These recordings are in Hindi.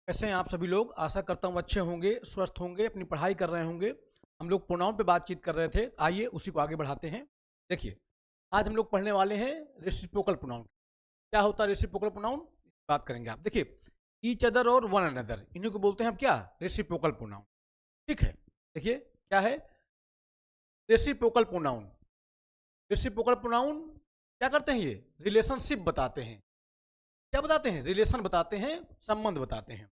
कैसे हैं आप सभी लोग। आशा करता हूँ अच्छे होंगे, स्वस्थ होंगे, अपनी पढ़ाई कर रहे होंगे। हम लोग प्रोनाउन पे बातचीत कर रहे थे, आइए उसी को आगे बढ़ाते हैं। देखिए, आज हम लोग पढ़ने वाले हैं रेसिप्रोकल प्रोनाउन। क्या होता है रेसिप्रोकल प्रोनाउन, बात करेंगे। आप देखिए, ईच अदर और वन अनदर, इन्हीं को बोलते हैं हम क्या, रेसिप्रोकल प्रोनाउन। ठीक है, देखिए क्या है रेसिप्रोकल प्रोनाउन। रेसिप्रोकल प्रोनाउन क्या करते हैं, ये रिलेशनशिप बताते हैं। क्या बताते हैं, रिलेशन बताते हैं, संबंध बताते हैं।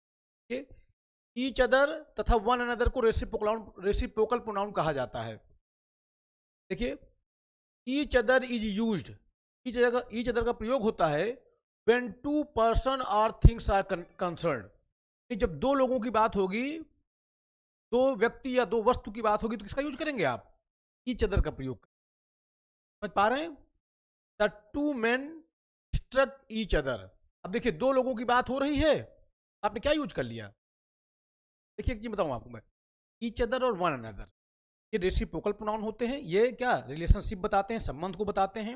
ईच अदर तथा वन अनदर को रेसिप्रोकल प्रोनाउन कहा जाता है। देखिए, each other is used, each other का प्रयोग होता है व्हेन टू पर्सन और थिंग्स आर कंसर्न। जब दो लोगों की बात होगी, दो व्यक्ति या दो वस्तु की बात होगी, तो किसका यूज करेंगे आप, ईच अदर का प्रयोग। समझ पा रहे हैं, the two man struck each other. अब देखिए, दो लोगों की बात हो रही है, आपने क्या यूज कर लिया। देखिए एक चीज बताऊं आपको मैं, ईच अदर और वन अनदर ये रेसिप्रोकल प्रोनाउन होते हैं। ये क्या, रिलेशनशिप बताते हैं, संबंध को बताते हैं।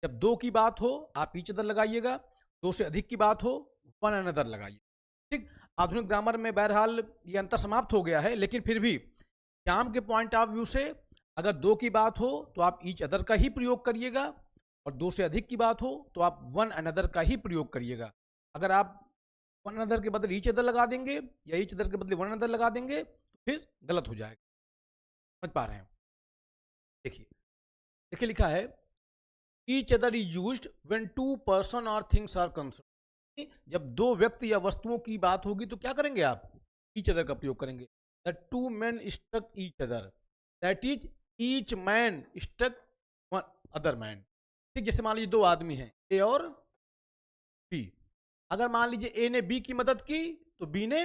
जब दो की बात हो आप ईच अदर लगाइएगा, दो से अधिक की बात हो वन अनदर लगाइए। ठीक, आधुनिक ग्रामर में बहरहाल ये अंतर समाप्त हो गया है, लेकिन फिर भी काम के पॉइंट ऑफ व्यू से अगर दो की बात हो तो आप ईच अदर का ही प्रयोग करिएगा, और दो से अधिक की बात हो तो आप वन अनदर का ही प्रयोग करिएगा। अगर आप वन अनदर के बदले ईच अदर लगा देंगे या ईच अदर के बदले वन अनदर लगा देंगे तो फिर गलत हो जाएगा। समझ पा रहे हैं। देखिए, देखिए लिखा है each other is used when two person और थिंग्स आर कंसर्न। जब दो व्यक्ति या वस्तुओं की बात होगी तो क्या करेंगे आप, ईच अदर का प्रयोग करेंगे। The two man struck each other, that is each man struck other man. ठीक, जैसे मान लीजिए दो आदमी हैं, ए और बी। अगर मान लीजिए ए ने बी की मदद की तो बी ने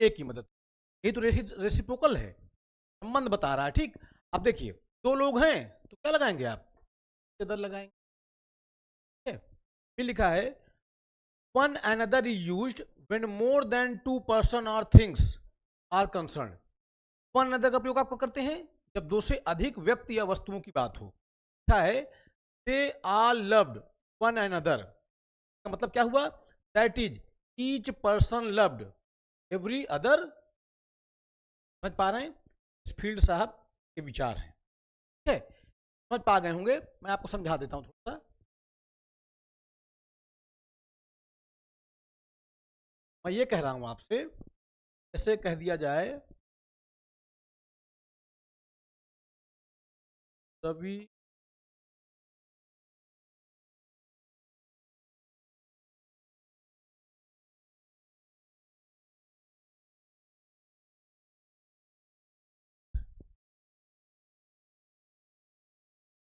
ए की मदद की। ये तो रेसिप्रोकल है, संबंध बता रहा है। ठीक, अब देखिए दो लोग हैं तो क्या लगाएंगे आप, इधर लगाएंगे। ठीक है? फिर लिखा है one another is used when more than two person और things are concern. One another का प्रयोग आप करते हैं जब दो से अधिक व्यक्ति या वस्तुओं की बात हो। क्या है, they are loved one another, का मतलब क्या हुआ, that is each person loved every other. समझ पा रहे हैं, फील्ड साहब के विचार हैं। ठीक है, समझ पा गए होंगे, मैं आपको समझा देता हूं थोड़ा सा। मैं ये कह रहा हूं आपसे, ऐसे कह दिया जाए रवि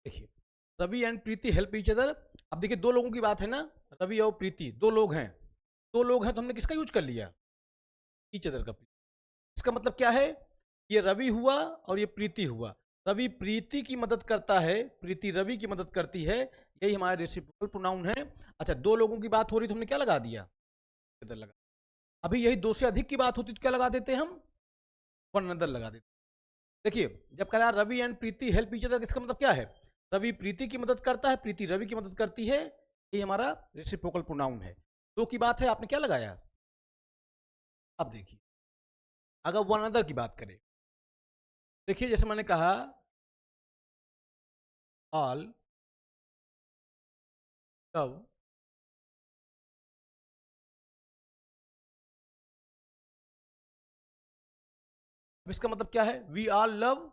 देखिए, Ravi and Preeti help each other. अब देखिए दो लोगों की बात है ना, रवि और प्रीति दो लोग हैं, दो लोग हैं तो हमने किसका यूज कर लिया, ईच अदर का। इसका मतलब क्या है, ये रवि हुआ और ये प्रीति हुआ। रवि प्रीति की मदद करता है, प्रीति रवि की मदद करती है, यही हमारा रेसिप्रोकल प्रोनाउन है। अच्छा, दो लोगों की बात हो रही तो हमने क्या लगा दिया, इधर लगा। अभी यही दो से अधिक की बात होती तो क्या लगा देते हम, वन अनदर लगा देते। देखिए, जब कह रहा Ravi and Preeti help each other, इसका मतलब क्या है, रवि प्रीति की मदद करता है, प्रीति रवि की मदद करती है, ये हमारा रेसिप्रोकल प्रोनाउन है। दो की बात है, आपने क्या लगाया। अब देखिए, अगर वन अनदर की बात करें, देखिए जैसे मैंने कहा ऑल लव इसका मतलब क्या है, we are love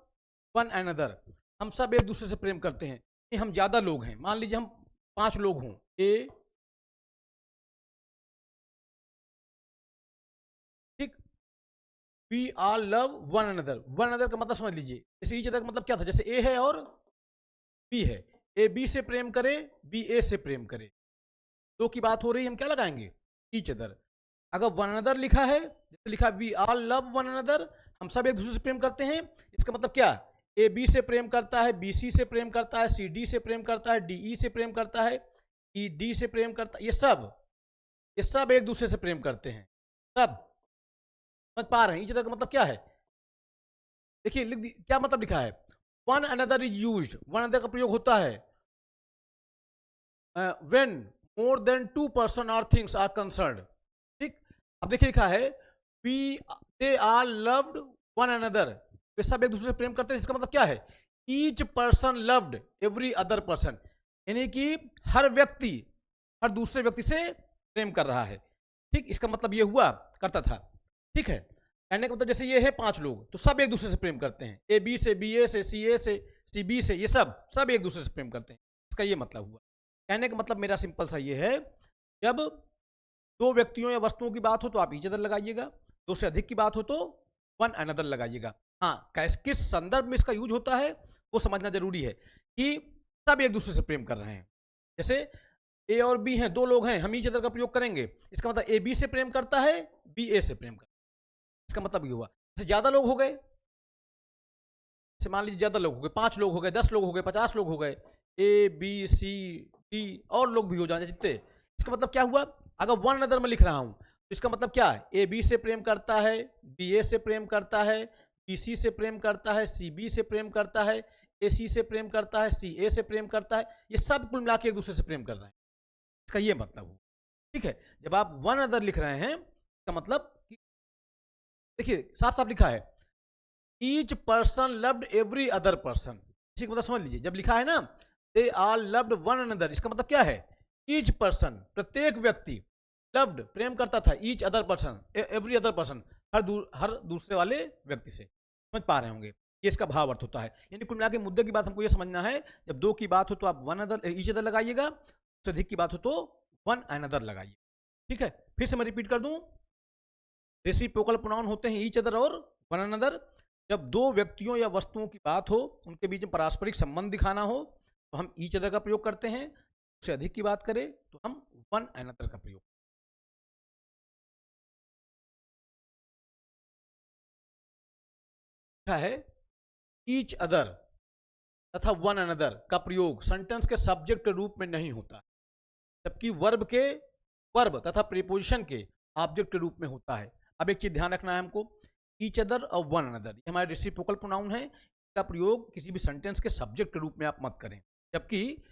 one another. हम सब एक दूसरे से प्रेम करते हैं। हम ज्यादा लोग हैं, मान लीजिए हम 5 लोग हों, ए, ठीक, we are love one another. One another का मतलब समझ लीजिए, जैसे ईच अदर का मतलब क्या था, जैसे ए है और बी है, ए बी से प्रेम करे, बी ए से प्रेम करे। दो की बात हो रही है, हम क्या लगाएंगे, ईच अदर। अगर वन अनदर लिखा है, जैसे लिखा we are love one another, हम सब एक दूसरे से प्रेम करते हैं, इसका मतलब क्या, ए बी से प्रेम करता है, बी सी से प्रेम करता है, सी डी से प्रेम करता है, डी ई से प्रेम करता है, ई डी से प्रेम करता है। ये सब एक दूसरे से प्रेम करते हैं, सब। समझ पा रहे हैं, ईच अदर का मतलब क्या है। देखिए क्या मतलब लिखा है, one another is used, one another का प्रयोग होता है when more than two person और थिंग्स आर कंसर्न्ड। ठीक, अब देखिए लिखा है we they are loved one another, वे सब एक दूसरे से प्रेम करते हैं। इसका मतलब क्या है? Each person loved every other person, यानी कि हर व्यक्ति हर दूसरे व्यक्ति से प्रेम कर रहा है। ठीक, इसका मतलब ये हुआ करता था। ठीक है, कहने का मतलब जैसे ये है 5 लोग, तो सब एक दूसरे से प्रेम करते हैं, ए बी से, बी ए से, सी ए से, सी बी से, ये सब एक दूसरे से प्रेम करते हैं। इसका ये मतलब हुआ। कहने का मतलब मेरा सिंपल सा ये है, जब 2 व्यक्तियों या वस्तुओं की बात हो तो आप ईच अदर लगाइएगा, 2 से अधिक की बात हो तो वन अनदर लगाइएगा। हाँ, किस संदर्भ में इसका यूज होता है वो समझना जरूरी है कि सब एक दूसरे से प्रेम कर रहे हैं। जैसे ए और बी हैं, 2 लोग हैं, हम ईच अदर का प्रयोग करेंगे। इसका मतलब ए बी से प्रेम करता है, बी ए से प्रेम करता है। इसका मतलब ये हुआ। जैसे ज्यादा लोग हो गए, जैसे मान लीजिए ज्यादा लोग हो गए, 5 लोग हो गए, 10 लोग हो गए, 50 लोग हो गए, ए बी सी डी और लोग भी हो जाए जितने। इसका मतलब क्या हुआ? अगर वन अनदर में लिख रहा हूं तो इसका मतलब क्या है? ए बी से प्रेम करता है, बी ए से प्रेम करता है, बी सी से प्रेम करता है, सी बी से प्रेम करता है, ए सी से प्रेम करता है, सी ए से प्रेम करता है। ये सब कुल मिला के एक दूसरे से प्रेम कर रहे हैं। इसका ये मतलब हो। ठीक है, जब आप वन अदर लिख रहे हैं इसका मतलब देखिए साफ साफ लिखा है each person loved every other person. इसी का मतलब समझ लीजिए, जब लिखा है ना they are loved one another, इसका मतलब क्या है? ईच पर्सन, प्रत्येक व्यक्ति, लव्ड प्रेम करता था, each other person every other person, हर दूसरे वाले व्यक्ति से। समझ पा रहे होंगे, ये इसका भाव अर्थ होता है। यानी कुल मिला के मुद्दे की बात हमको ये समझना है, जब 2 की बात हो तो आप वन अदर ईच अदर लगाइएगा, उससे अधिक की बात हो तो वन अनदर लगाइए। ठीक है, फिर से मैं रिपीट कर दूं, रेसिप्रोकल प्रोनाउन होते हैं ईच अदर और वन अनदर। जब 2 व्यक्तियों या वस्तुओं की बात हो, उनके बीच में पारस्परिक संबंध दिखाना हो तो हम ईच अदर का प्रयोग करते हैं, उससे अधिक की बात करें तो हम वन अनदर का प्रयोग। क्या है? ईच अदर तथा वन अनदर का प्रयोग सेंटेंस के सब्जेक्ट के रूप में नहीं होता, जबकि वर्ब तथा प्रीपोजिशन के ऑब्जेक्ट के रूप में होता है। अब एक चीज ध्यान रखना है हमको, ईच अदर और वन अनदर ये हमारे रेसिप्रोकल प्रोनाउन है, इसका प्रयोग किसी भी सेंटेंस के सब्जेक्ट के रूप में आप मत करें, जबकि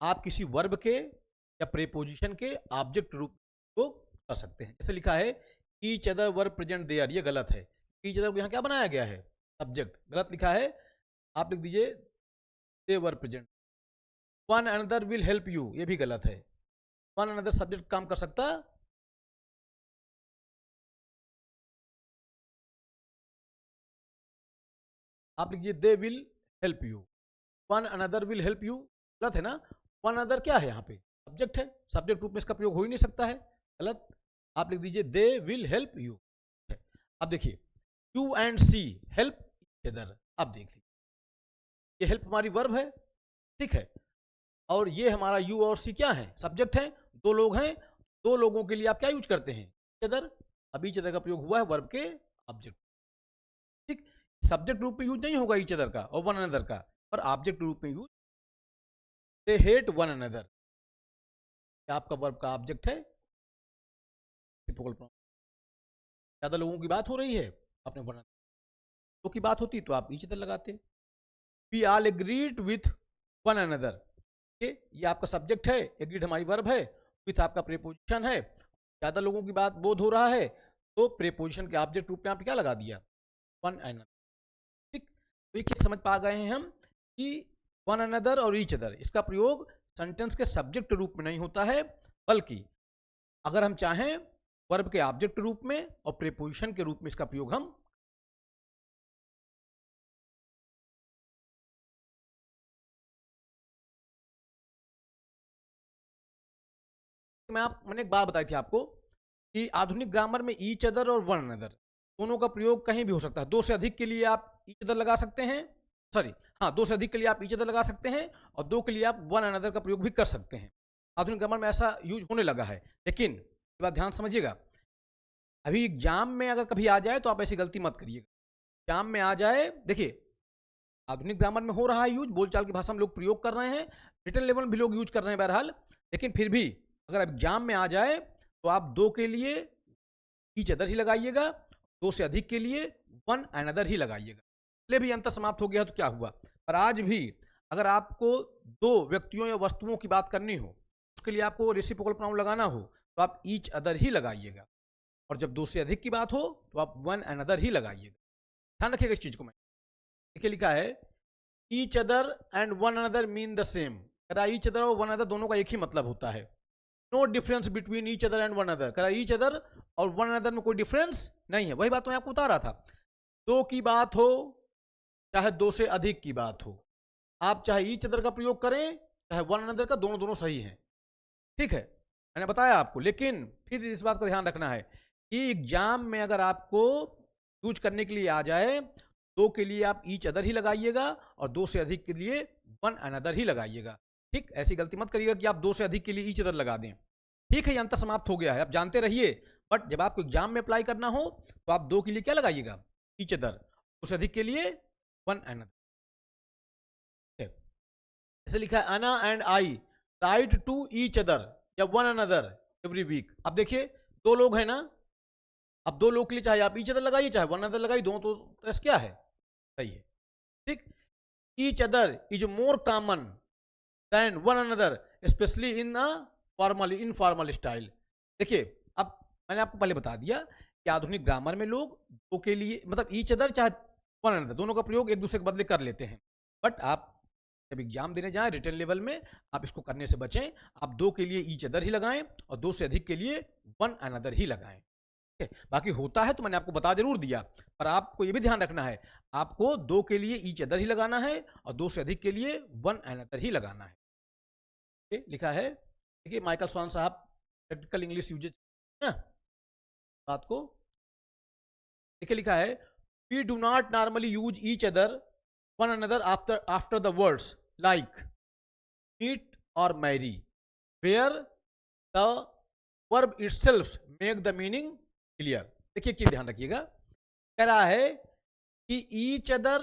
आप किसी वर्ब के या प्रीपोजिशन के ऑब्जेक्ट रूप को कर सकते हैं। जैसे लिखा है each other were present there, ये गलत है। ईच अदर को यहाँ क्या बनाया गया है? सब्जेक्ट, गलत लिखा है। आप लिख दीजिए they were present. One another will help you, ये भी गलत है। वन अनदर सब्जेक्ट काम कर सकता, आप लिखिए they will help you, one another will help you, गलत है ना। वन अनदर क्या है? यहाँ पे सब्जेक्ट है, सब्जेक्ट रूप में इसका प्रयोग हो ही नहीं सकता है, गलत। आप लिख दीजिए दे विल हेल्प यू। अब देखिए you and she help each other. अब देख लीजिए ये हेल्प हमारी वर्ब है, ठीक है, और ये हमारा यू और सी क्या है? सब्जेक्ट है। 2 लोग हैं, 2 लोगों के लिए आप क्या यूज करते हैं? Each other. अब ईच अदर का प्रयोग हुआ है वर्ब के ऑब्जेक्ट। ठीक, सब्जेक्ट रूप में यूज नहीं होगा ईच अदर का और वन अनदर का, पर ऑब्जेक्ट रूप में use. They hate one another, क्या आपका वर्ब का ऑब्जेक्ट है? ज्यादा लोगों की बात हो रही है, आपने वन अनदर। की बात होती तो आप ईच अदर लगाते। We all agreed with one another, ये आपका सब्जेक्ट है, एग्रीड हमारी वर्ब है, विथ आपका प्रीपोजिशन है। ज्यादा लोगों की बात बोध हो रहा है तो प्रीपोजिशन के ऑब्जेक्ट रूप में आप क्या लगा दिया? One another. ठीक, तो ये चीज समझ पा गए हैं हम कि वन अनदर और ईच अदर इसका प्रयोग सेंटेंस के सब्जेक्ट के रूप में नहीं होता है, बल्कि अगर हम चाहें वर्ब के ऑब्जेक्ट के रूप में और प्रीपोजिशन के रूप में इसका प्रयोग हम। मैंने एक बात बताई थी आपको कि आधुनिक ग्रामर में ईच अदर और वन अनदर दोनों का प्रयोग कहीं भी हो सकता है। 2 से अधिक के लिए आप ईच अदर लगा सकते हैं, सॉरी हाँ, 2 से अधिक के लिए आप ईच अदर लगा सकते हैं और 2 के लिए आप वन अनदर का प्रयोग भी कर सकते हैं। आधुनिक ग्रामर में ऐसा यूज होने लगा है, लेकिन ये बात ध्यान समझिएगा, अभी एग्जाम में अगर कभी आ जाए तो आप ऐसी गलती मत करिएगा। एग्जाम में आ जाए, देखिए आधुनिक ग्रामर में हो रहा है यूज, बोलचाल की भाषा में लोग प्रयोग कर रहे हैं, रिटन लेवल में भी लोग यूज कर रहे हैं बहरहाल, लेकिन फिर भी अगर एग्जाम में आ जाए तो आप 2 के लिए ईच अदर ही लगाइएगा, 2 से अधिक के लिए वन अनदर ही लगाइएगा। पहले भी अंतर समाप्त हो गया तो क्या हुआ, पर आज भी अगर आपको 2 व्यक्तियों या वस्तुओं की बात करनी हो, उसके लिए आपको रेसिप्रोकल प्रोनाउन लगाना हो तो आप ईच अदर ही लगाइएगा। और जब दो से अधिक की बात हो तो आप वन अनदर ही लगाइएगा। ध्यान रखिएगा इस चीज को। मैं देखिए लिखा है each other and one another mean the same. करा ईच अदर और वन अनदर दोनों का एक ही मतलब होता है। No difference between each other and one other. करा ईच अदर और वन अनदर में कोई डिफरेंस नहीं है। वही बात मैं आपको बता रहा था, दो की बात हो चाहे दो से अधिक की बात हो, आप चाहे ईच अदर का प्रयोग करें चाहे वन अनदर का, दोनों दोनों सही है। ठीक है, मैंने बताया आपको। लेकिन फिर इस बात का ध्यान रखना है कि एग्जाम में अगर आपको यूज करने के लिए आ जाए, दो के लिए आप ईच अदर ही लगाइएगा और दो से अधिक के लिए वन अनदर ही लगाइएगा। ठीक, ऐसी गलती मत करिएगा कि आप दो से अधिक के लिए ईच अदर लगा दें। ठीक है, ये अंतर समाप्त हो गया है, आप जानते रहिए। बट जब आपको एग्जाम में अप्लाई करना हो तो आप दो के लिए क्या लगाइएगा, ईच अदर, दो से अधिक के लिए वन अनदर। ऐसे लिखा है Anna and I write to each other या वन अनदर एवरी वीक। अब देखिए दो लोग हैं ना, अब दो लोग के लिए चाहे आप ईच अदर लगाइए चाहे वन अनदर लगाइए, दोनों तो प्रेस क्या है, सही है। ठीक, each other is more common than one another especially in a formal informal style. देखिए अब मैंने आपको पहले बता दिया कि आधुनिक ग्रामर में लोग दो के लिए मतलब ईच अदर चाहे वन अनदर दोनों का प्रयोग एक दूसरे के बदले कर लेते हैं। बट आप जब एग्जाम देने जाएं रिटन लेवल में, आप इसको करने से बचें। आप दो के लिए ईच अदर ही लगाएं और दो से अधिक के लिए वन अनदर ही लगाएं। ठीक है, बाकी होता है तो मैंने आपको बता जरूर दिया, पर आपको ये भी ध्यान रखना है आपको दो के लिए ईच अदर ही लगाना है और दो से अधिक के लिए वन अनदर ही लगाना है। ठीक, लिखा है देखिए माइकल स्वान साहब प्रैक्टिकल इंग्लिश यूजेज ना बात को देखिए लिखा है we do not normally use each other one another after the words like meet or marry where the verb itself make the meaning clear। देखिए क्या ध्यान रखिएगा, कह रहा है कि each other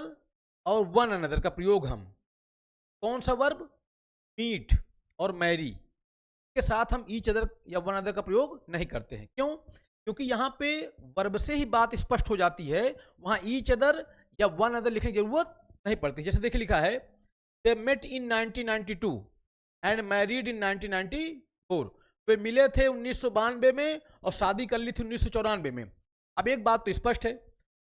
और one another का प्रयोग हम कौन सा वर्ब meet और marry के साथ हम each other या one another का प्रयोग नहीं करते हैं। क्यों? क्योंकि यहां पे वर्ब से ही बात स्पष्ट हो जाती है, वहां each other या one another लिखने की जरूरत नहीं पड़ती। जैसे देखिए लिखा है They met in 1992 and married in 1994। वे मिले थे 1992 में और शादी कर ली थी 1994 में। अब एक बात तो स्पष्ट है,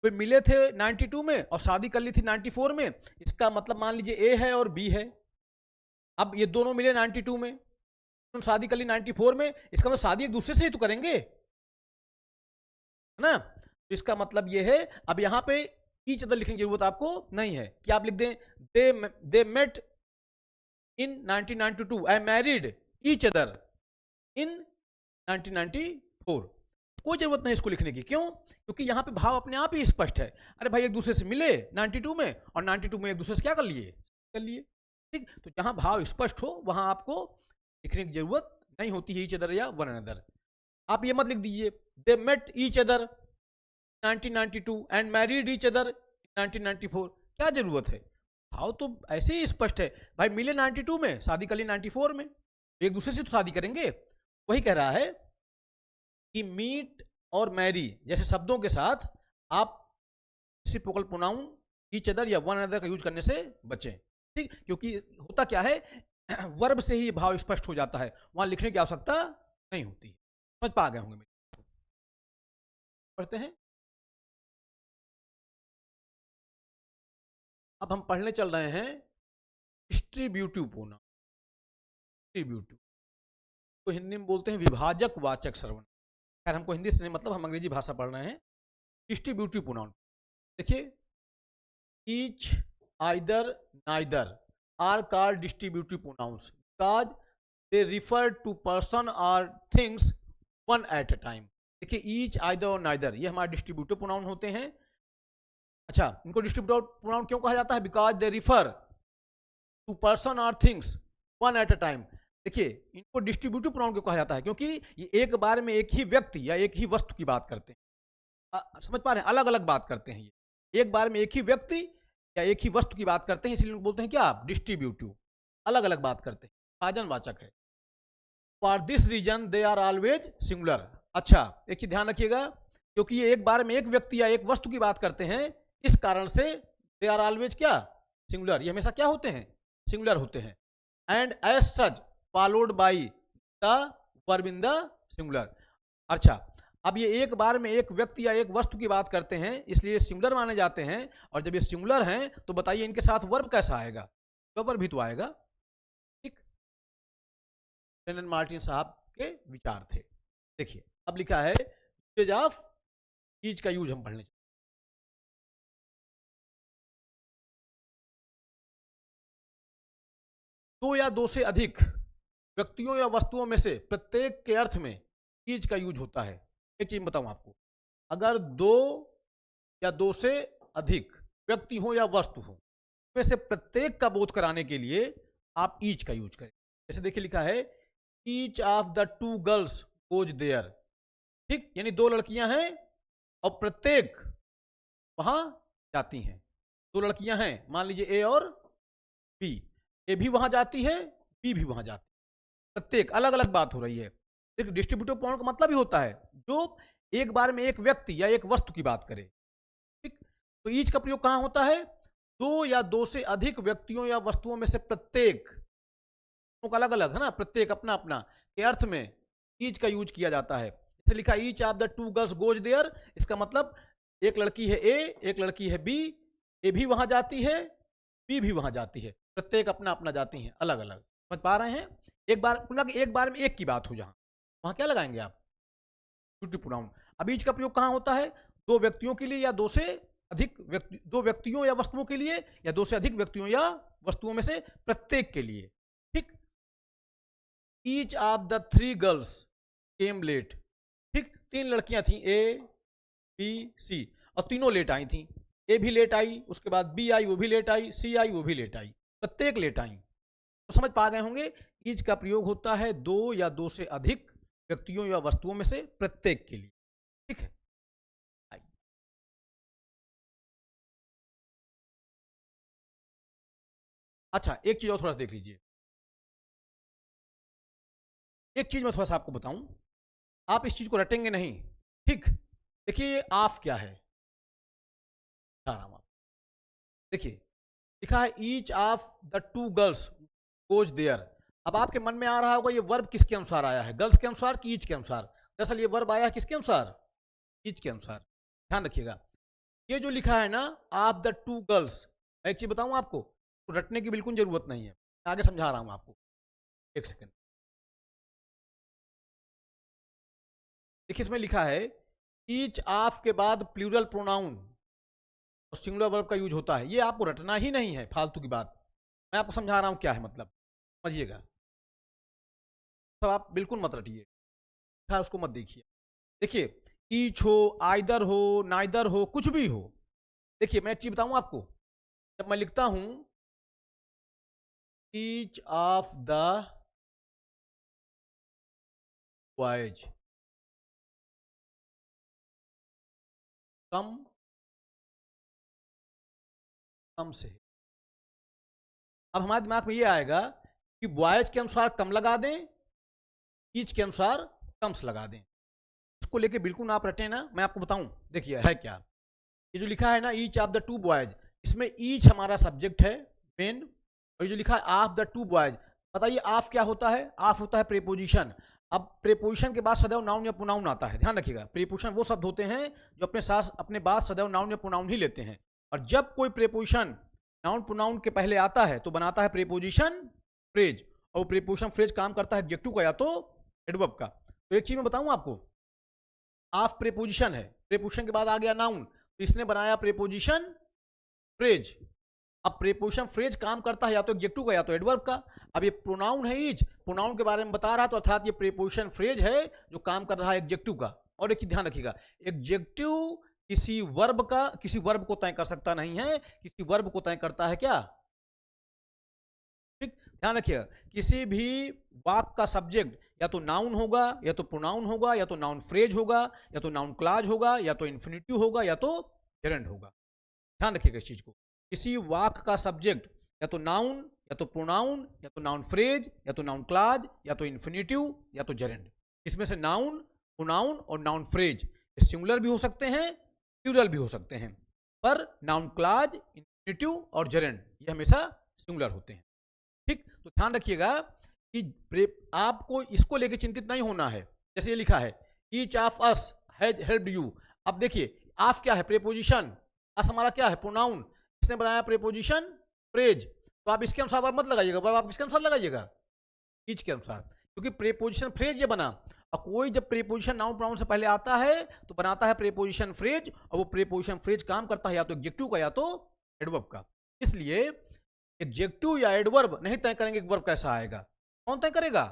वे मिले थे 92 में और शादी कर ली थी 94 में। इसका मतलब मान लीजिए ए है और बी है। अब ये दोनों मिले 92 में, उन्होंने शादी कर ली 94 में, इसका मतलब शादी एक दूसरे से ही तो करेंगे, है ना। तो इसका मतलब ये है, अब यहां पे ईच अदर लिखने की जरूरत आपको नहीं है कि आप लिख दें they met in 1992 I married each other in 1994। कोई जरूरत नहीं इसको लिखने की। क्यों? क्योंकि यहां पे भाव अपने आप ही स्पष्ट है। अरे भाई एक दूसरे से मिले 92 में और 92 में एक दूसरे से क्या कर लिए। ठीक, तो जहां भाव स्पष्ट हो वहां आपको लिखने की जरूरत नहीं होती है ईच अदर या वन अनदर। आप ये मत लिख दीजिए they met each other 1992 and married each other 1994। क्या जरूरत है, भाव तो ऐसे ही स्पष्ट है। भाई मिले 92 में, शादी कर ली 94 में, एक दूसरे से तो शादी करेंगे। वही कह रहा है कि मीट और मैरी जैसे शब्दों के साथ आप रेसिप्रोकल प्रोनाउन ईच अदर या वन अदर का यूज करने से बचें। ठीक, क्योंकि होता क्या है वर्ब से ही भाव स्पष्ट हो जाता है, वहां लिखने की आवश्यकता नहीं होती। समझ पा गए होंगे। पढ़ते हैं, अब हम पढ़ने चल रहे हैं डिस्ट्रीब्यूटिव प्रोनाउन। डिस्ट्रीब्यूटिव तो हिंदी में बोलते हैं विभाजक वाचक सर्वनाम। खैर हमको हिंदी से नहीं मतलब, हम अंग्रेजी भाषा पढ़ रहे हैं। डिस्ट्रीब्यूटिव प्रोनाउन देखिए each either neither are called distributive pronouns because they refer to person और things one at a time. देखिए ईच आइदर और नाइदर ये हमारे डिस्ट्रीब्यूटिव प्रोनाउन होते हैं। अच्छा, इनको डिस्ट्रीब्यूटिव प्रोनाउन क्यों कहा जाता है? Because they refer to person और things one at a time. देखिए इनको डिस्ट्रीब्यूटिव प्रोनाउन क्यों कहा जाता है? क्योंकि ये एक बार में एक ही व्यक्ति या एक ही वस्तु की बात करते हैं। समझ पा रहे हैं, अलग अलग बात करते हैं। ये एक बार में एक ही व्यक्ति या एक ही वस्तु की बात करते हैं, इसलिए बोलते हैं क्या डिस्ट्रीब्यूटिव, अलग अलग बात करते हैं, विभाजनवाचक है। For this reason they are always singular. अच्छा एक चीज ध्यान रखिएगा, क्योंकि ये एक बार में एक व्यक्ति या एक वस्तु की बात करते हैं, इस कारण से दे आर ऑलवेज क्या सिंगुलर, ये हमेशा क्या होते हैं सिंगुलर होते हैं। And as such followed by the verb in the singular. अच्छा अब ये एक बार में एक व्यक्ति या एक वस्तु की बात करते हैं, इसलिए सिंगुलर माने जाते हैं। और जब ये सिंगुलर हैं तो बताइए इनके साथ वर्ब कैसा आएगा? वर्ब भी तो आएगा। ठीक, लेनन मार्टिन साहब के विचार थे। देखिए अब लिखा है यूजेज ऑफ ईज का यूज हम पढ़ने चले। दो या दो से अधिक व्यक्तियों या वस्तुओं में से प्रत्येक के अर्थ में ईज का यूज होता है। एक चीज बताऊं आपको, अगर दो या दो से अधिक व्यक्ति हो या वस्तु हो में से प्रत्येक का बोध कराने के लिए आप ईच का यूज करें। जैसे देखिए लिखा है each of the two girls goes there. ठीक, यानी दो लड़कियां हैं और प्रत्येक वहां जाती हैं। दो लड़कियां हैं, मान लीजिए ए और बी, ए भी वहां जाती है, बी भी वहां जाती है, प्रत्येक अलग अलग बात हो रही है। एक डिस्ट्रीब्यूटिव प्रोनाउन का मतलब ही होता है जो एक बार में एक व्यक्ति या एक वस्तु की बात करे। ठीक, तो ईच का प्रयोग कहां होता है? दो या दो से अधिक व्यक्तियों या वस्तुओं में से प्रत्येक, अलग अलग है ना, प्रत्येक अपना अपना के अर्थ में ईच का यूज किया जाता है। जैसे लिखा each of the two girls goes there, इसका मतलब एक लड़की है ए, एक लड़की है बी, ए भी वहां जाती है, बी भी वहां जाती है, प्रत्येक अपना अपना जाती हैं, अलग अलग। समझ पा रहे हैं? एक बार में एक की बात हो जहां, वहां क्या लगाएंगे आप? Distributive pronoun. अब ईच का प्रयोग कहां होता है? दो व्यक्तियों के लिए या दो से अधिक व्यक्ति, दो व्यक्तियों या वस्तुओं के लिए या दो से अधिक व्यक्तियों या वस्तुओं में से प्रत्येक के लिए। ठीक, each of the three girls came late. ठीक, तीन लड़कियां थी ए बी सी और तीनों लेट आई थी। ए भी लेट आई, उसके बाद बी आई वो भी लेट आई, सी आई वो भी लेट आई, प्रत्येक लेट आई। तो समझ पा गए होंगे ईच का प्रयोग होता है दो या दो से अधिक व्यक्तियों या वस्तुओं में से प्रत्येक के लिए। ठीक है, अच्छा एक चीज और थोड़ा सा देख लीजिए। एक चीज मैं थोड़ा सा आपको बताऊं, आप इस चीज को रटेंगे नहीं। ठीक, देखिए ऑफ क्या है, देखिए लिखा है each of the two girls goes there. अब आपके मन में आ रहा होगा ये वर्ब किसके अनुसार आया है, गर्ल्स के अनुसार कि ईच के अनुसार? दरअसल ये वर्ब आया किसके अनुसार? ईच के अनुसार। ध्यान रखिएगा, ये जो लिखा है ना ऑफ द टू गर्ल्स, एक चीज बताऊं आपको, तो रटने की बिल्कुल जरूरत नहीं है, आगे समझा रहा हूं आपको। एक सेकेंड, देखिए इसमें लिखा है ईच ऑफ के बाद प्लूरल प्रोनाउन और सिंगुलर वर्ब का यूज होता है। ये आपको रटना ही नहीं है, फालतू की बात, मैं आपको समझा रहा हूं क्या है मतलब, समझिएगा। सब आप बिल्कुल मत रटिए, उसको मत देखिए। देखिए ईच हो, आइदर हो, नाइदर हो, कुछ भी हो। देखिए मैं एक चीज बताऊं आपको, जब मैं लिखता हूं ईच ऑफ द बॉयज कम कम से, अब हमारे दिमाग में ये आएगा कि बॉयज के अनुसार कम लगा दें, ईच के अनुसार कम्स लगा दें। इसको लेके बिल्कुल आप रटे ना, मैं आपको बताऊं देखिए है क्या। ये जो लिखा है ना each of the to boys, इसमें ईच हमारा सब्जेक्ट है मेन, और ये जो लिखा है ऑफ द टू बॉयज, बताइए ऑफ क्या होता है? ऑफ होता है प्रीपोजिशन। अब प्रीपोजिशन के बाद सदैव नाउन या प्रोनाउन आता है, ध्यान रखिएगा। प्रीपोजिशन वो शब्द होते हैं जो अपने साथ अपने बाद सदैव नाउन या प्रोनाउन ही लेते हैं, और जब कोई प्रीपोजिशन नाउन प्रोनाउन के पहले आता है तो बनाता है प्रीपोजिशन फ्रेज, और प्रीपोजिशन फ्रेज काम करता है एडजेक्टिव का या तो एडवर्ब का। तो एक चीज मैं बताऊं आपको, ऑफ प्रीपोजिशन है, प्रीपोजिशन के बाद आ गया नाउन, तो इसने बनाया प्रीपोजिशन फ्रेज। अब प्रीपोजिशन फ्रेज काम करता है या तो एडजेक्टिव का या तो एडवर्ब का। अब ये प्रोनाउन है ईच, प्रोनाउन के बारे में बता रहा है, तो अर्थात ये प्रीपोजिशन फ्रेज है जो काम कर रहा है एडजेक्टिव का। और एक चीज ध्यान रखिएगा, एडजेक्टिव किसी वर्ब को तय कर सकता नहीं है, किसी वर्ब को तय करता है क्या? ठीक, ध्यान रखिएगा, किसी भी वाक्य का सब्जेक्ट या तो नाउन होगा या तो प्रोनाउन होगा या तो नाउन फ्रेज होगा या तो नाउन क्लॉज होगा या तो इन्फिनिटिव होगा या तो जेरेंड होगा। ध्यान रखिएगा इस चीज को, किसी वाक्य का सब्जेक्ट या तो नाउन या तो प्रोनाउन या तो नाउन फ्रेज या तो नाउन क्लॉज या तो इन्फिनिटिव या तो जेरेंड। इसमें से नाउन, प्रोनाउन और नाउन फ्रेज सिंगुलर भी हो सकते हैं, प्लूरल भी हो सकते हैं, पर नाउन क्लॉज, इन्फिनिटिव और जेरेंड ये हमेशा सिंगुलर होते हैं। ठीक, तो ध्यान रखिएगा कि आपको इसको लेकर चिंतित नहीं होना है। जैसे ये लिखा है each of us has helped you. अब देखिए ऑफ क्या है, प्रीपोजिशन, अस हमारा क्या है, प्रोनाउन, इसने बनाया प्रीपोजिशन फ्रेज, तो आप इसके अनुसार वर्ब मत लगाइएगा, वर्ब आप किसके अनुसार लगाइएगा, ईच के अनुसार, क्योंकि प्रीपोजिशन फ्रेज ये बना। और कोई जब प्रीपोजिशन नाउन प्रोनाउन से पहले आता है तो बनाता है प्रीपोजिशन फ्रेज, और वो प्रीपोजिशन फ्रेज काम करता है या तो एडजेक्टिव का या तो एडवर्ब का। इसलिए एडजेक्टिव या एडवर्ब नहीं तय करेंगे कि वर्ब कैसा आएगा, कौन तय करेगा,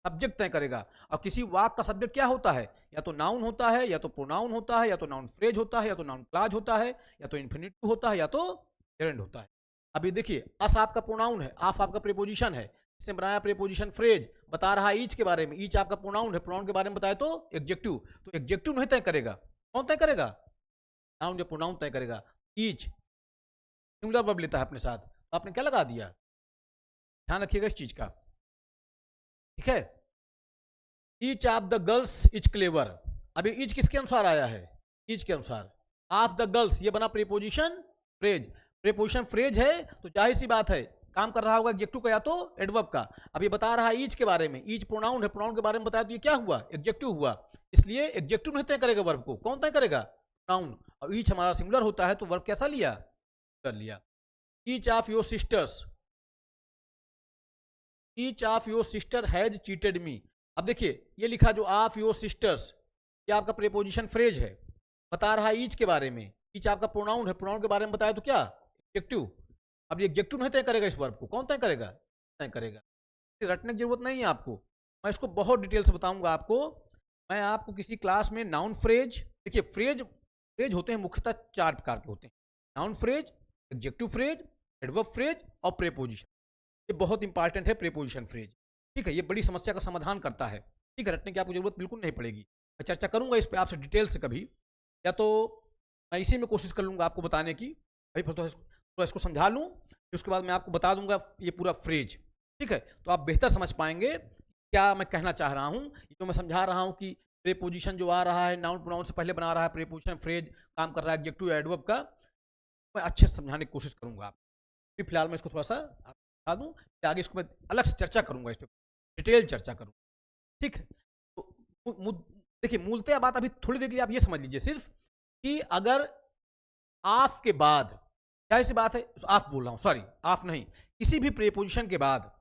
सब्जेक्ट तय करेगा। और किसी वाक्य का सब्जेक्ट क्या होता है, या तो नाउन होता है, या तो प्रोनाउन होता है, या तो नाउन फ्रेज होता है, या तो नाउन क्लॉज होता है, या तो इन्फिनिटिव होता है, या तो जेरेंड होता है। अभी देखिए अस आपका प्रोनाउन है, ऑफ आपका प्रीपोजिशन है, इसने बनाया प्रीपोजिशन फ्रेज, बता रहा है ईच के बारे में, ईच आपका प्रोनाउन है, प्रोनाउन के बारे में बताए तो एडजेक्टिव, तो एडजेक्टिव नहीं तय करेगा, कौन तय करेगा, नाउन जो प्रोनाउन तय करेगा। ईच सिंगुलर वर्ब लेता है अपने साथ, तो आपने क्या लगा दिया, ध्यान रखिएगा इस चीज का, ठीक है। Each of the girls is clever, अभी ईच किसके अनुसार आया है, ईच के अनुसार। ऑफ द गर्ल्स ये बना प्रीपोजिशन फ्रेज, प्रीपोजिशन फ्रेज है तो जाहिर सी बात है काम कर रहा होगा एडजेक्टिव का या तो एडवर्ब का। अब ये बता रहा है ईच के बारे में, ईच प्रोनाउन है, प्रोनाउन के बारे में बताया तो ये क्या हुआ, एडजेक्टिव हुआ, इसलिए एडजेक्टिव नहीं तय करेगा वर्ब को, कौन तय करेगा, प्रोनाउन। और ईच हमारा सिंगुलर होता है तो वर्ब कैसा लिया, कर लिया। Each of your sisters, each of your sister has cheated मी। अब देखिए ये लिखा जो ऑफ योर सिस्टर्स, ये आपका प्रीपोजिशन फ्रेज है, बता रहा है ईच के बारे में, ईच आपका प्रोनाउन है, प्रोनाउन के बारे में बताया तो क्या, एडजेक्टिव। अब ये एडजेक्टिव नहीं तय करेगा इस वर्ब को, कौन तय करेगा, तय करेगा। रटने की जरूरत नहीं है आपको, मैं इसको बहुत डिटेल से बताऊंगा आपको। मैं आपको किसी क्लास में नाउन फ्रेज, देखिए फ्रेज फ्रेज होते हैं मुख्यतः 4 प्रकार के होते हैं, noun phrase, adjective phrase, adverb phrase और प्रीपोजिशन। ये बहुत इंपॉर्टेंट है प्रीपोजिशन फ्रेज, ठीक है, ये बड़ी समस्या का समाधान करता है, ठीक है, रटने की आपको जरूरत बिल्कुल नहीं पड़ेगी। मैं चर्चा करूंगा इस पर आपसे डिटेल से कभी, या तो मैं इसी में कोशिश कर लूंगा आपको बताने की, भाई फिर तो इसको समझा लूँ, फिर उसके बाद मैं आपको बता दूंगा ये पूरा फ्रेज, ठीक है, तो आप बेहतर समझ पाएंगे क्या मैं कहना चाह रहा हूँ। ये जो मैं समझा रहा हूँ कि प्रीपोजिशन जो आ रहा है नाउन प्रोनाउन से पहले बना रहा है प्रीपोजिशन फ्रेज, काम कर रहा है एडजेक्टिव या एडवर्ब का, मैं अच्छे से समझाने की कोशिश करूंगा। अभी फिलहाल मैं इसको थोड़ा सा बता दूँ, आगे इसको मैं अलग से चर्चा करूंगा, इस पर डिटेल चर्चा करूंगा, ठीक है। तो देखिए मूलतः बात अभी थोड़ी देर के लिए आप ये समझ लीजिए सिर्फ कि अगर ऑफ के बाद, जाहिर सी बात है, ऑफ बोल रहा हूं सॉरी, ऑफ नहीं, किसी भी प्रीपोजिशन के बाद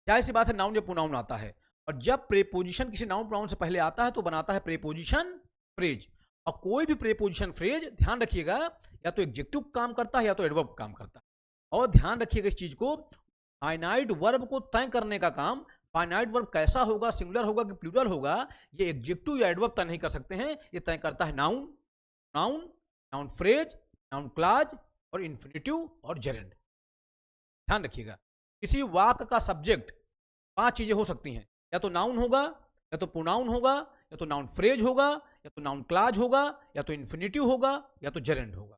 जाहिर सी बात है नाउन या प्रोनाउन आता है, और जब प्रीपोजिशन किसी नाउन प्रोनाउन से पहले आता है तो बनाता है प्रीपोजिशन फ्रेज। और कोई भी प्रीपोजिशन फ्रेज ध्यान रखिएगा या तो एडजेक्टिव काम करता है या तो एडवर्ब काम करता है। और ध्यान रखिएगा इस चीज को, फाइनाइट वर्ब को तय करने का काम, फाइनाइट वर्ब कैसा होगा, सिंगुलर होगा कि प्लूरल होगा, ये एडजेक्टिव या एडवर्ब तय नहीं कर सकते हैं, ये तय करता है noun, noun, noun phrase, noun clause और इन्फिनिटिव और जेरेंड। ध्यान रखिएगा किसी वाक्य का सब्जेक्ट 5 चीजें हो सकती हैं, या तो नाउन होगा, या तो प्रोनाउन होगा, या तो नाउन फ्रेज होगा, या तो नाउन क्लॉज होगा, या तो इन्फिनिटिव होगा, या तो जेरेंड होगा।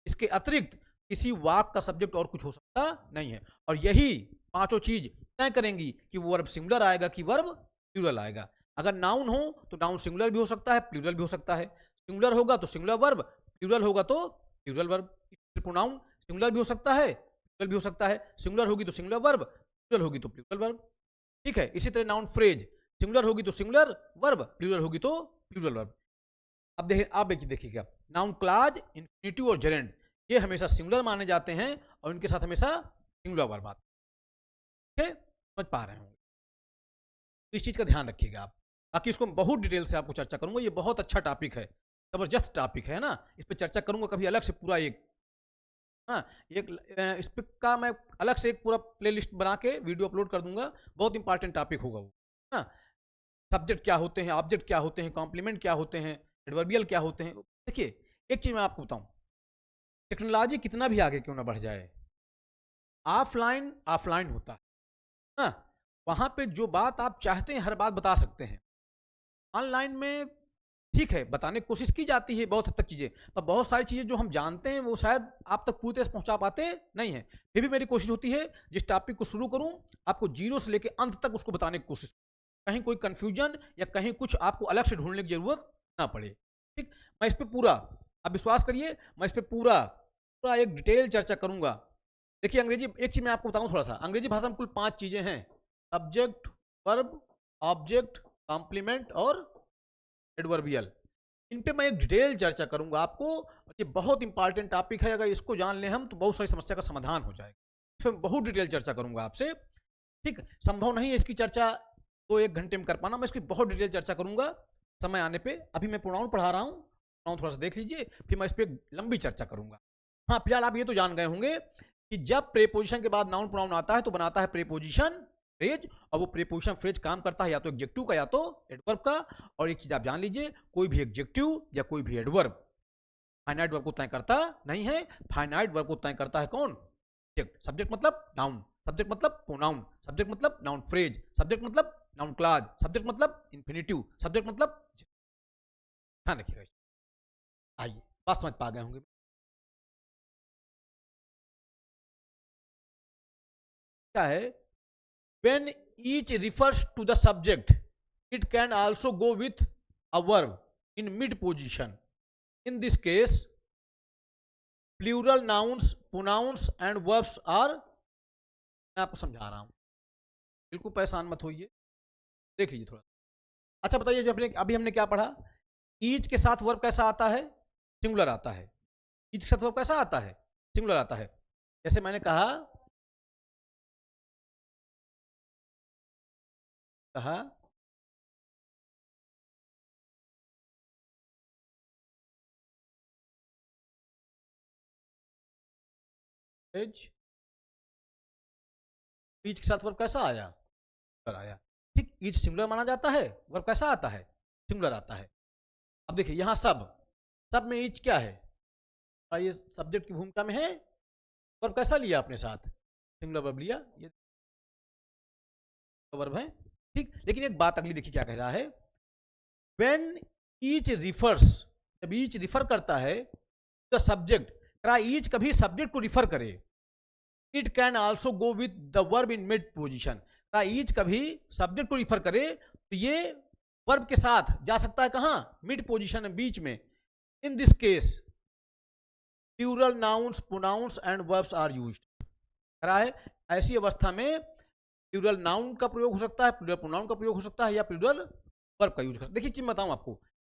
इसके अतिरिक्त किसी वाक्य का सब्जेक्ट और कुछ हो सकता नहीं है, और यही 5 चीज तय करेंगी कि वो वर्ब सिंगुलर आएगा कि वर्ब प्लूरल आएगा। अगर नाउन हो तो नाउन सिंगुलर भी हो सकता है, प्लूरल भी हो सकता है। सिंगुलर होगा तो सिंगुलर वर्ब, प्लूरल होगा तो प्लूरल वर्ब। प्रोनाउन सिंगुलर भी हो सकता है, प्लूरल भी हो सकता है, सिंगुलर होगी तो सिंगुलर वर्ब, प्लूरल होगी तो प्लूरल वर्ब, ठीक है। इसी तरह नाउन फ्रेज, सिंगुलर होगी तो सिंगुलर वर्ब, प्लूरल होगी तो प्लूरल वर्ब। अब देखिएगा नाउन क्लॉज, इन्फिनिटिव और जेरेंड ये हमेशा सिंगुलर माने जाते हैं और इनके साथ हमेशा सिंगुलर वर्ब आते हैं, ठीक है, समझ पा रहे होंगे, तो इस चीज का ध्यान रखिएगा आप। बाकी इसको बहुत डिटेल से आपको चर्चा करूंगा, ये बहुत अच्छा टॉपिक है, जबरदस्त टॉपिक है ना, इस पर चर्चा करूंगा कभी अलग से पूरा एक, हाँ एक इस पर का मैं अलग से एक पूरा प्लेलिस्ट बना के वीडियो अपलोड कर दूंगा, बहुत इंपॉर्टेंट टॉपिक होगा वो, ना सब्जेक्ट क्या होते हैं, ऑब्जेक्ट क्या होते हैं, कॉम्प्लीमेंट क्या होते हैं, एडवर्बियल क्या होते हैं। देखिए एक चीज मैं आपको बताऊं, टेक्नोलॉजी कितना भी आगे क्यों ना बढ़ जाए, ऑफलाइन ऑफलाइन होता है ना, वहां पे जो बात आप चाहते हैं हर बात बता सकते हैं। ऑनलाइन में ठीक है बताने की कोशिश की जाती है बहुत हद तक चीज़ें, पर बहुत सारी चीज़ें जो हम जानते हैं वो शायद आप तक पूरी तरह से पहुंचा पाते नहीं हैं। फिर भी मेरी कोशिश होती है जिस टॉपिक को शुरू करूं आपको जीरो से लेकर अंत तक उसको बताने की कोशिश, कहीं कोई कंफ्यूजन या कहीं कुछ आपको अलग से ढूंढने की जरूरत ना पड़े, ठीक। मैं इस पर पूरा, आप विश्वास करिए, मैं इस पर पूरा पूरा एक डिटेल चर्चा करूंगा। देखिए अंग्रेजी, एक चीज़ मैं आपको बताऊँ थोड़ा सा, अंग्रेजी भाषा में कुल 5 चीज़ें हैं, सब्जेक्ट, वर्ब, ऑब्जेक्ट, कॉम्प्लीमेंट और एडवर्बियल। इन पे मैं एक डिटेल चर्चा करूंगा आपको। ये बहुत इंपॉर्टेंट टॉपिक है, अगर इसको जान लें हम तो बहुत सारी समस्या का समाधान हो जाएगा। इस पर बहुत डिटेल चर्चा करूंगा आपसे, ठीक। संभव नहीं है इसकी चर्चा तो 1 घंटे में कर पाना, मैं इसकी बहुत डिटेल चर्चा करूंगा समय आने पे। अभी मैं प्रोनाउन पढ़ा रहा हूँ, प्रोनाउन थोड़ा सा देख लीजिए, फिर मैं इस पर लंबी चर्चा करूंगा। हाँ, फिलहाल आप ये तो जान गए होंगे कि जब प्रेपोजिशन के बाद नाउन प्रोनाउन आता है तो बनाता है प्रेपोजिशन फ्रेज, और वो प्रेपोजिशन फ्रेज काम करता है या तो एडजेक्टिव का या तो एडवर्ब का। और एक चीज आप जान लीजिए, कोई भी एडजेक्टिव या कोई भी एडवर्ब फाइनाइट वर्ब को तय करता नहीं है। फाइनाइट वर्ब को तय करता है कौन? सब्जेक्ट। सब्जेक्ट मतलब नाउन, सब्जेक्ट मतलब प्रोनाउन, सब्जेक्ट मतलब नाउन फ्रेज, सब्जेक्ट मतलब नाउन क्लॉज, सब्जेक्ट मतलब इंफिनिटिव, सब्जेक्ट मतलब। ध्यान रखिएगा। आइए, बात समझ पा गए होंगे। क्या है? when each refers to the subject it can also go with a verb in mid position. In this case plural nouns, pronouns and verbs are, मैं आपको समझा रहा हूं, बिल्कुल परेशान मत होइए, देख लीजिए थोड़ा। अच्छा बताइए, जो अभी हमने क्या पढ़ा, ईच के साथ वर्ब कैसा आता है? सिंगुलर आता है। ईच के साथ वर्ब कैसा आता है? सिंगुलर आता है। जैसे मैंने कहा ईच के साथ वर्ब कैसा आया? सिंगुलर आया। ठीक, ईच सिंगुलर माना जाता है, वर्ब कैसा आता है? सिंगुलर आता है। अब देखिए यहां सब में ईच क्या है? ये सब्जेक्ट की भूमिका में है। वर्ब कैसा लिया अपने साथ? सिंगुलर वर्ब लिया, ये वर्ब है। ठीक, लेकिन एक बात अगली देखिए क्या कह रहा है, when each refers, जब ईच रिफर करता है द सब्जेक्ट, ईच कभी सब्जेक्ट को रिफर करे, it can also go with the verb in mid position. Each कभी सब्जेक्ट को रिफर करे तो ये वर्ब के साथ जा सकता है कहां? मिड पोजिशन में, बीच में। In this case plural nouns, pronouns and verbs are used. है ऐसी अवस्था में प्लूरल नाउन का प्रयोग हो सकता है, प्लूरल प्रोनाउन का प्रयोग हो सकता है, या प्लूरल वर्ब का यूज कर। देखिए चीज बताऊं आपको,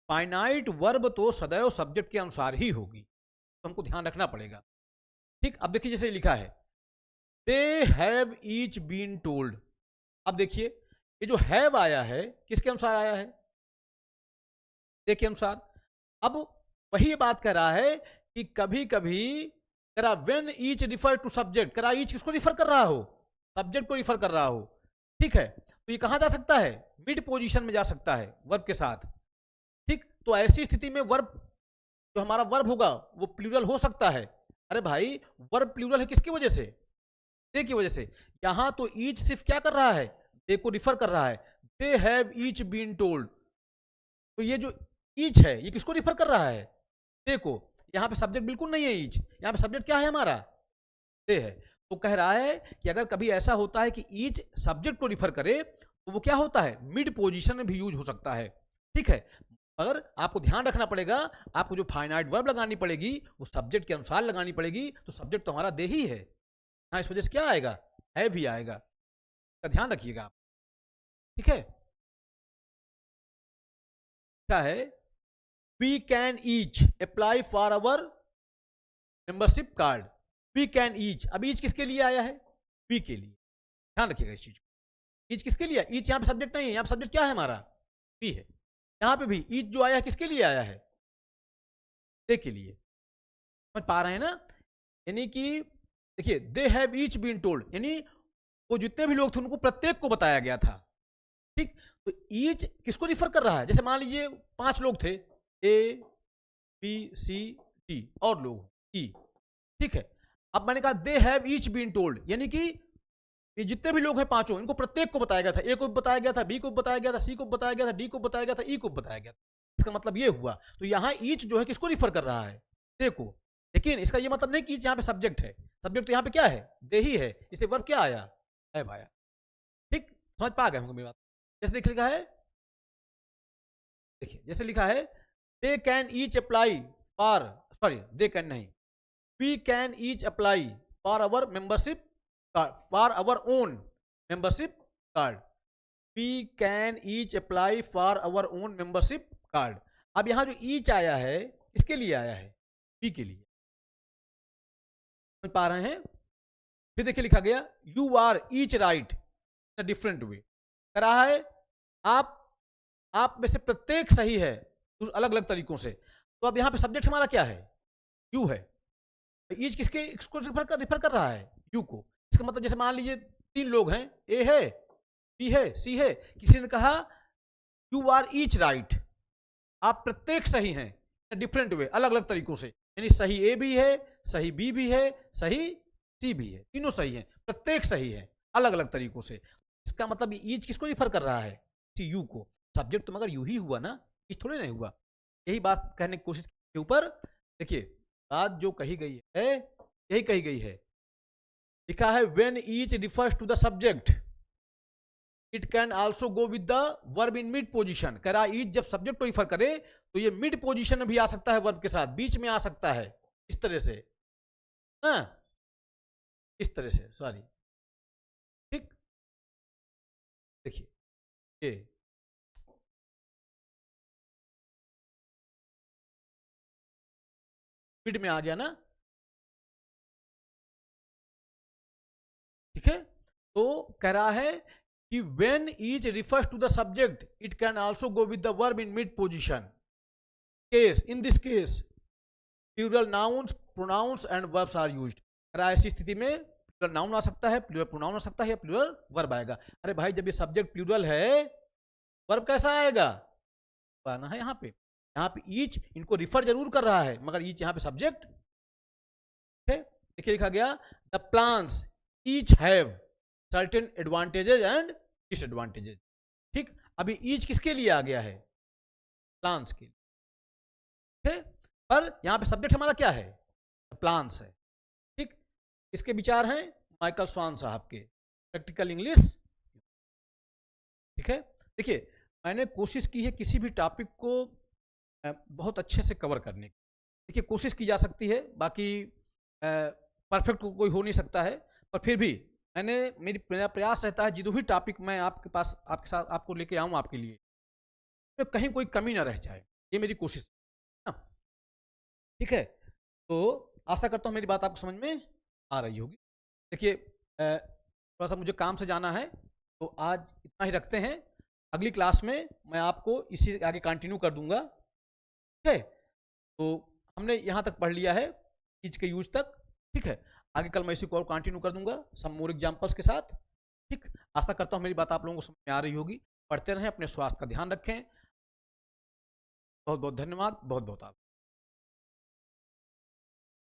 फाइनाइट वर्ब तो सदैव सब्जेक्ट के अनुसार ही होगी, तो हमको ध्यान रखना पड़ेगा। ठीक, अब देखिए जैसे लिखा है they have each been told. अब देखिए ये जो हैव आया है किसके अनुसार आया है? दे के अनुसार। अब वही बात कर रहा है कि कभी कभी करा when each refer to subject, करा ईच किसको रिफर कर रहा हो? सब्जेक्ट को रिफर कर रहा हो। ठीक है, तो ये कहां जा सकता है? मिड पोजीशन में जा सकता है वर्ब के साथ। ठीक, तो ऐसी स्थिति में वर्ब, जो हमारा वर्ब होगा वो प्लूरल हो सकता है। अरे भाई, वर्ब प्लूरल है किसकी वजह से? दे की वजह से। यहां तो ईच सिर्फ क्या कर रहा है? दे को रिफर कर रहा है। They have each been told, तो ये जो ईच है ये किसको रिफर कर रहा है? दे को। यहां पे सब्जेक्ट बिल्कुल नहीं है ईच, यहां पे सब्जेक्ट क्या है हमारा? दे है। तो कह रहा है कि अगर कभी ऐसा होता है कि ईच सब्जेक्ट को रिफर करे तो वो क्या होता है? मिड पोजीशन में भी यूज हो सकता है। ठीक है, अगर आपको ध्यान रखना पड़ेगा, आपको जो फाइनाइट वर्ब लगानी पड़ेगी वो सब्जेक्ट के अनुसार लगानी पड़ेगी। तो सब्जेक्ट तो हमारा दे ही है, हाँ, इस वजह से क्या आएगा? है भी आएगा, इसका ध्यान रखिएगा आप। ठीक है, क्या है? We can each apply for our membership card. We can each, अब ईच किसके लिए आया है? वी के लिए। ध्यान रखिएगा इस चीज को। ईच किसके लिए? ईच यहाँ पे सब्जेक्ट नहीं है, यहाँ पे सब्जेक्ट क्या है हमारा? वी है। यहाँ पे भी ईच जो आया है किसके लिए आया है? दे के लिए। समझ पा रहे हैं ना? यानी कि देखिए, they have each been told, यानी वो जितने भी लोग थे उनको प्रत्येक को बताया गया था। ठीक, तो ईच किसको रिफर कर रहा है? जैसे मान लीजिए 5 लोग थे, ए बी सी डी और लोग ई। ठीक है, अब मैंने कहा they have each been told, यानी कि ये जितने भी लोग हैं पांचों, इनको प्रत्येक को बताया गया था। ए को बताया गया था, बी को बताया गया था, सी को बताया गया था, डी को बताया गया था, ई को बताया गया था। इसका मतलब ये हुआ, तो यहां ईच जो है किसको रिफर कर रहा है? दे को। लेकिन इसका ये मतलब नहीं कि यहाँ पे सब्जेक्ट है, सब्जेक्ट तो यहाँ पे क्या है? दे ही है, इसे वर्ब क्या आया? हैव आया। ठीक, समझ पा गए होंगे मेरी बात। जैसे लिखा है, देखिए जैसे लिखा है they can each apply for, sorry they can नहीं, we can each apply for our membership card, for our own membership card. We can each apply for our own membership card. अब यहाँ जो ईच आया है इसके लिए आया है, बी के लिए, समझ पा रहे हैं? फिर देखिए लिखा गया you are each right in different way, कह रहा है आप में से प्रत्येक सही है अलग अलग तरीकों से। तो अब यहाँ पे सब्जेक्ट हमारा क्या है? यू है। ईच किसके इसको रिफर कर रहा है? यू को। इसका मतलब जैसे मान लीजिए 3 लोग हैं, ए है, बी है, सी है, किसी ने कहा यू आर ईच राइट, आप प्रत्येक सही हैं डिफरेंट वे, अलग अलग तरीकों से, यानी सही ए भी है, सही बी भी है, सही सी भी है, तीनों सही हैं, प्रत्येक सही है अलग अलग तरीकों से। इसका मतलब ईच किसको रिफर कर रहा है? यू को। सब्जेक्ट तो मगर यू ही हुआ ना, ईच थोड़े नहीं हुआ। यही बात कहने की कोशिश के ऊपर देखिए बात जो कही गई है यही कही गई है। लिखा है when each refers to the subject it can also go with the verb in mid position. कह रहा ईच जब सब्जेक्ट को रिफर करे तो ये मिड पोजीशन में भी आ सकता है, वर्ब के साथ बीच में आ सकता है, इस तरह से ना, इस तरह से, सॉरी, ठीक। देखिए ये मिड में आ गया ना, ठीक है। तो कह रहा है कि when each refers to the subject it can also go with the verb in mid position case, in this case plural nouns pronouns and verbs are used। कह रहा है ऐसी स्थिति में प्लूरल नाउन आ सकता है, प्लूरल प्रोनाउन आ सकता है, या प्लूरल वर्ब आएगा। अरे भाई जब ये सब्जेक्ट प्लूरल है वर्ब कैसा आएगा? आना है यहाँ पे ईच इनको रिफर जरूर कर रहा है मगर ईच यहाँ पे सब्जेक्ट है। देखिए लिखा गया the plans each have certain advantages and disadvantages. ठीक, अभी ईच किसके लिए आ गया है? प्लान्स के लिए, ठीक है। पर यहां पे सब्जेक्ट हमारा क्या है? प्लान्स है। ठीक, इसके विचार हैं माइकल स्वान साहब के प्रैक्टिकल इंग्लिश। ठीक है, देखिए मैंने कोशिश की है किसी भी टॉपिक को बहुत अच्छे से कवर करने की। देखिए कोशिश की जा सकती है, बाकी परफेक्ट कोई हो नहीं सकता है, पर फिर भी मेरा प्रयास रहता है जो भी टॉपिक मैं आपके पास आपके साथ आपको लेके आऊँ आपके लिए, तो कहीं कोई कमी ना रह जाए, ये मेरी कोशिश है ना। ठीक है, तो आशा करता हूँ मेरी बात आपको समझ में आ रही होगी। देखिए थोड़ा सा मुझे काम से जाना है, तो आज इतना ही रखते हैं। अगली क्लास में मैं आपको इसी से आगे कंटिन्यू कर दूंगा। ठीक है, तो हमने यहाँ तक पढ़ लिया है ईच के यूज तक। ठीक है, आगे कल मैं इसी को और कंटिन्यू कर दूंगा सम मोर एग्जाम्पल्स के साथ। ठीक, आशा करता हूँ मेरी बात आप लोगों को समझ में आ रही होगी। पढ़ते रहें, अपने स्वास्थ्य का ध्यान रखें। बहुत बहुत धन्यवाद, बहुत बहुत आप